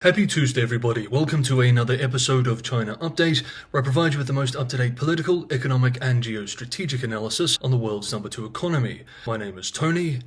Happy Tuesday, everybody. Welcome to another episode of China Update, where I provide you with the most up-to-date political, economic, and geostrategic analysis on the world's #2 economy. My name is Tony.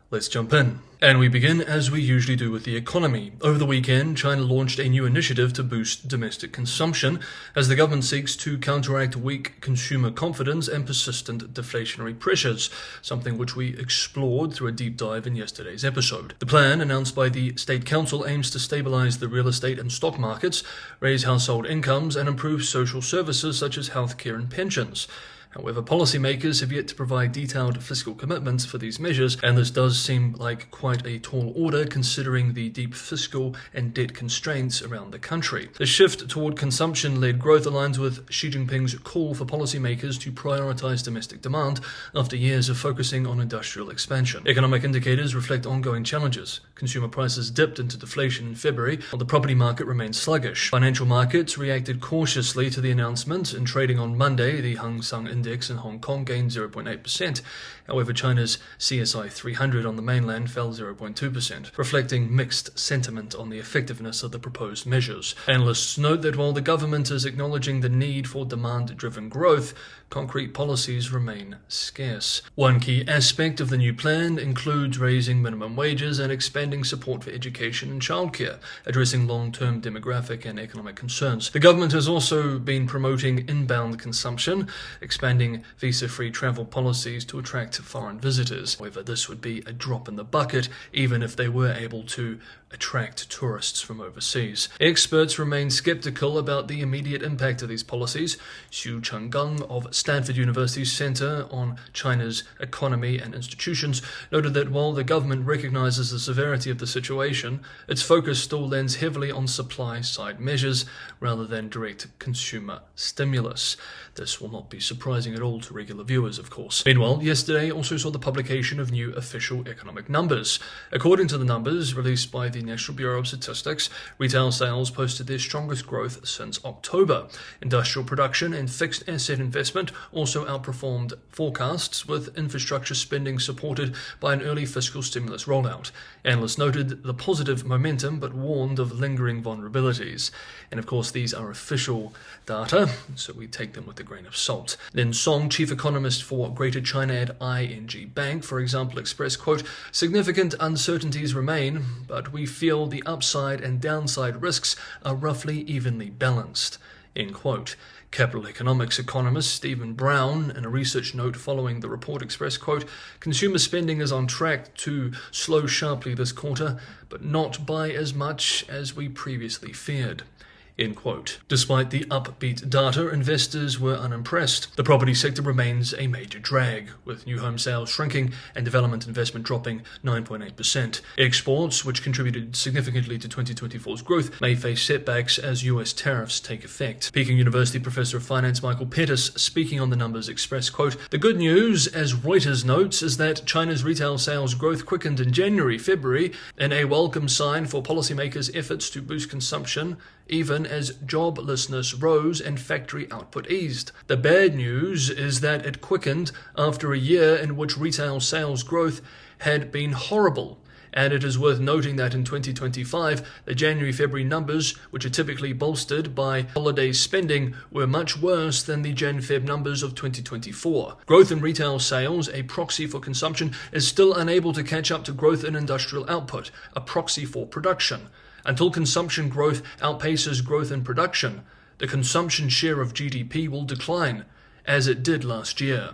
Let's jump in. And we begin as we usually do with the economy. Over the weekend, China launched a new initiative to boost domestic consumption as the government seeks to counteract weak consumer confidence and persistent deflationary pressures, something which we explored through a deep dive in yesterday's episode. The plan, announced by the State Council, aims to stabilize the real estate and stock markets, raise household incomes, and improve social services such as healthcare and pensions. However, policymakers have yet to provide detailed fiscal commitments for these measures, and this does seem like quite a tall order considering the deep fiscal and debt constraints around the country. The shift toward consumption-led growth aligns with Xi Jinping's call for policymakers to prioritize domestic demand after years of focusing on industrial expansion. Economic indicators reflect ongoing challenges. Consumer prices dipped into deflation in February, while the property market remained sluggish. Financial markets reacted cautiously to the announcement. In trading on Monday, the Hang Seng Index in Hong Kong gained 0.8%. However, China's CSI 300 on the mainland fell 0.2%, reflecting mixed sentiment on the effectiveness of the proposed measures. Analysts note that while the government is acknowledging the need for demand-driven growth, concrete policies remain scarce. One key aspect of the new plan includes raising minimum wages and expanding support for education and childcare, addressing long-term demographic and economic concerns. The government has also been promoting inbound consumption, expanding visa-free travel policies to attract foreign visitors. However, this would be a drop in the bucket, even if they were able to attract tourists from overseas. Experts remain skeptical about the immediate impact of these policies. Xu Chenggang of Stanford University's Center on China's Economy and Institutions noted that while the government recognizes the severity of the situation, its focus still lends heavily on supply-side measures rather than direct consumer stimulus. This will not be surprising at all to regular viewers, of course. Meanwhile, yesterday also saw the publication of new official economic numbers. According to the numbers released by the National Bureau of Statistics, retail sales posted their strongest growth since October. Industrial production and fixed asset investment also outperformed forecasts, with infrastructure spending supported by an early fiscal stimulus rollout. Analysts noted the positive momentum but warned of lingering vulnerabilities. And of course, these are official data, so we take them with a grain of salt. Lin Song, chief economist for Greater China at ING Bank, for example, expressed, quote, "Significant uncertainties remain, but we feel the upside and downside risks are roughly evenly balanced," end quote. Capital economics economist Stephen Brown, in a research note following the report, expressed, quote, "Consumer spending is on track to slow sharply this quarter, but not by as much as we previously feared," end quote. Despite the upbeat data, investors were unimpressed. The property sector remains a major drag, with new home sales shrinking and development investment dropping 9.8%. Exports, which contributed significantly to 2024's growth, may face setbacks as US tariffs take effect. Peking University professor of finance Michael Pettis, speaking on the numbers, expressed, quote, "The good news, as Reuters notes, is that China's retail sales growth quickened in January, February, in a welcome sign for policymakers' efforts to boost consumption, even as joblessness rose and factory output eased. The bad news is that it quickened after a year in which retail sales growth had been horrible. And it is worth noting that in 2025, the January-February numbers, which are typically bolstered by holiday spending, were much worse than the Jan-Feb numbers of 2024. Growth in retail sales, a proxy for consumption, is still unable to catch up to growth in industrial output, a proxy for production. Until consumption growth outpaces growth in production, the consumption share of GDP will decline, as it did last year,"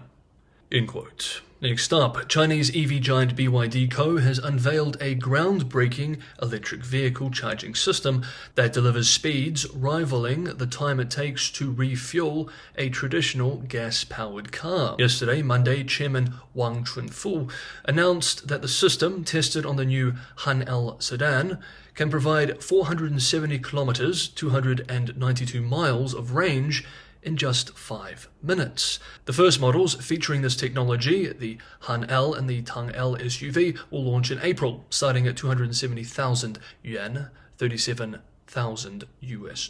end quote. Next up, Chinese EV giant BYD Co. has unveiled a groundbreaking electric vehicle charging system that delivers speeds rivaling the time it takes to refuel a traditional gas-powered car. Yesterday, Monday, Chairman Wang Chunfu announced that the system, tested on the new Unveils sedan, can provide 470 kilometers, 292 miles of range in just 5 minutes. The first models featuring this technology, the Han L and the Tang L SUV, will launch in April, starting at 270,000 yuan, US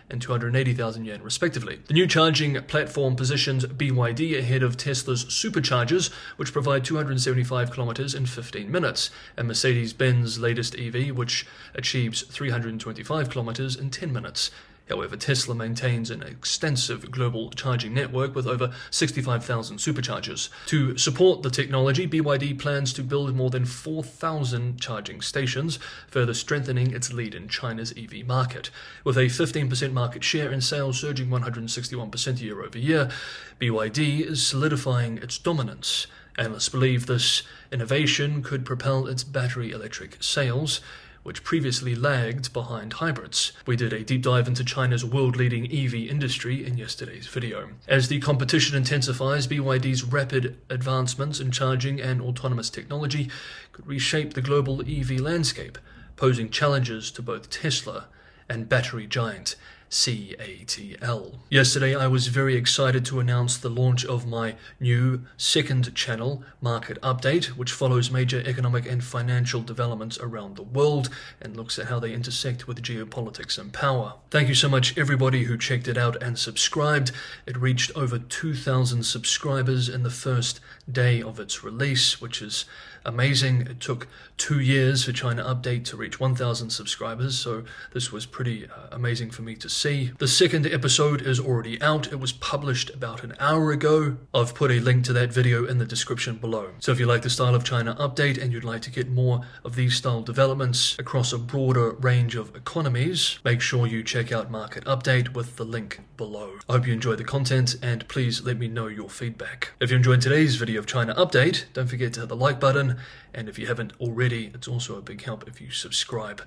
and 280,000 yen respectively. The new charging platform positions BYD ahead of Tesla's superchargers, which provide 275 kilometers in 15 minutes, and Mercedes-Benz latest EV, which achieves 325 kilometers in 10 minutes. However, Tesla maintains an extensive global charging network with over 65,000 superchargers. To support the technology, BYD plans to build more than 4,000 charging stations, further strengthening its lead in China's EV market. With a 15% market share and sales surging 161% year over year, BYD is solidifying its dominance. Analysts believe this innovation could propel its battery electric sales, which previously lagged behind hybrids. We did a deep dive into China's world-leading EV industry in yesterday's video. As the competition intensifies, BYD's rapid advancements in charging and autonomous technology could reshape the global EV landscape, posing challenges to both Tesla and battery giant CATL. Yesterday, I was very excited to announce the launch of my new second channel, Market Update, which follows major economic and financial developments around the world and looks at how they intersect with geopolitics and power. Thank you so much everybody who checked it out and subscribed. It reached over 2,000 subscribers in the first day of its release, which is amazing. It took 2 years for China Update to reach 1,000 subscribers, so this was pretty amazing for me to see. The second episode is already out. It was published about an hour ago. I've put a link to that video in the description below. So if you like the style of China Update and you'd like to get more of these style developments across a broader range of economies, make sure you check out Market Update with the link below. I hope you enjoyed the content and please let me know your feedback. If you enjoyed today's video of China Update, don't forget to hit the like button, and if you haven't already, it's also a big help if you subscribe.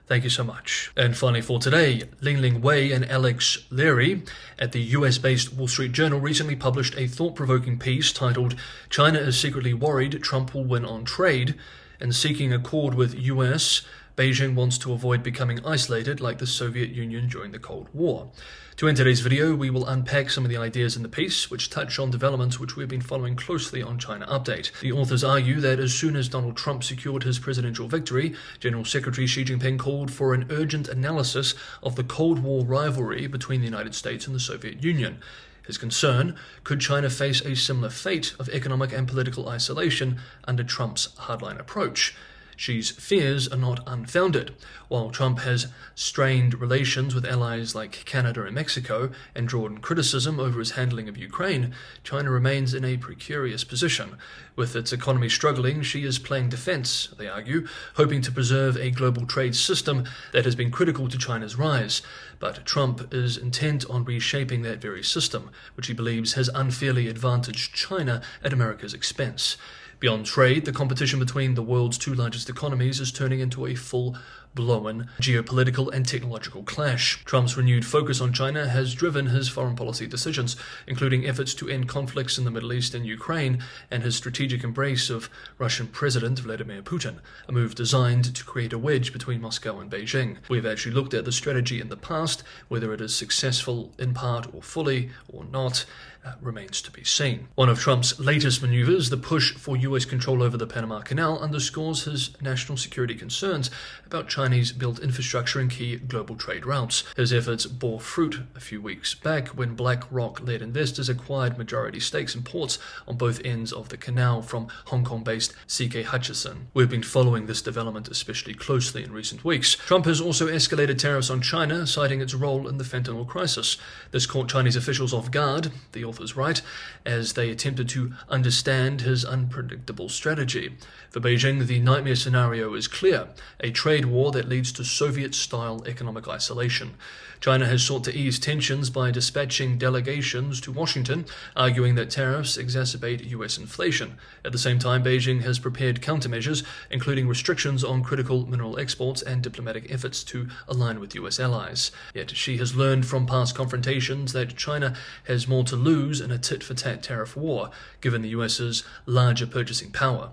Thank you so much. And finally for today, Ling Wei and Alex Leary at the US-based Wall Street Journal recently published a thought-provoking piece titled "China is secretly worried Trump will win on trade, and seeking accord with US, Beijing wants to avoid becoming isolated like the Soviet Union during the Cold War." To end today's video, we will unpack some of the ideas in the piece, which touch on developments which we've been following closely on China Update. The authors argue that as soon as Donald Trump secured his presidential victory, General Secretary Xi Jinping called for an urgent analysis of the Cold War rivalry between the United States and the Soviet Union. His concern: could China face a similar fate of economic and political isolation under Trump's hardline approach? Xi's fears are not unfounded. While Trump has strained relations with allies like Canada and Mexico and drawn criticism over his handling of Ukraine, China remains in a precarious position. With its economy struggling, Xi is playing defense, they argue, hoping to preserve a global trade system that has been critical to China's rise. But Trump is intent on reshaping that very system, which he believes has unfairly advantaged China at America's expense. Beyond trade, the competition between the world's two largest economies is turning into a full-blown geopolitical and technological clash. Trump's renewed focus on China has driven his foreign policy decisions, including efforts to end conflicts in the Middle East and Ukraine, and his strategic embrace of Russian President Vladimir Putin, a move designed to create a wedge between Moscow and Beijing. We've actually looked at the strategy in the past. Whether it is successful in part or fully or not remains to be seen. One of Trump's latest maneuvers, the push for US control over the Panama Canal, underscores his national security concerns about Chinese-built infrastructure in key global trade routes. His efforts bore fruit a few weeks back when BlackRock-led investors acquired majority stakes in ports on both ends of the canal from Hong Kong-based CK Hutchison. We've been following this development especially closely in recent weeks. Trump has also escalated tariffs on China, citing its role in the fentanyl crisis. This caught Chinese officials off guard, the authors write, as they attempted to understand his unpredictable strategy. For Beijing, the nightmare scenario is clear: a trade war that leads to Soviet-style economic isolation. China has sought to ease tensions by dispatching delegations to Washington, arguing that tariffs exacerbate US inflation. At the same time, Beijing has prepared countermeasures, including restrictions on critical mineral exports and diplomatic efforts to align with US allies. Yet Xi has learned from past confrontations that China has more to lose in a tit-for-tat tariff war, given the US's larger purchasing power.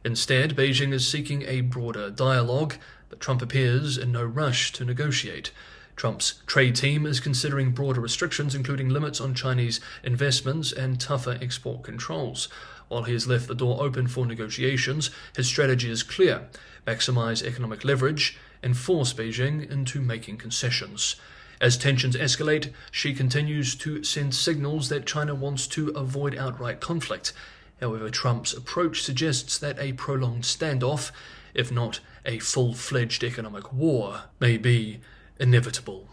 Instead, Beijing is seeking a broader dialogue, but Trump appears in no rush to negotiate. Trump's trade team is considering broader restrictions, including limits on Chinese investments and tougher export controls. While he has left the door open for negotiations, his strategy is clear: maximize economic leverage and force Beijing into making concessions. As tensions escalate, Xi continues to send signals that China wants to avoid outright conflict. However, Trump's approach suggests that a prolonged standoff, if not a full-fledged economic war, may be inevitable.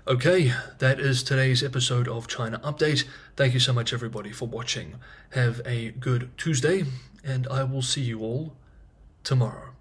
Okay, that is today's episode of China Update. Thank you so much everybody for watching. Have a good Tuesday, and I will see you all tomorrow.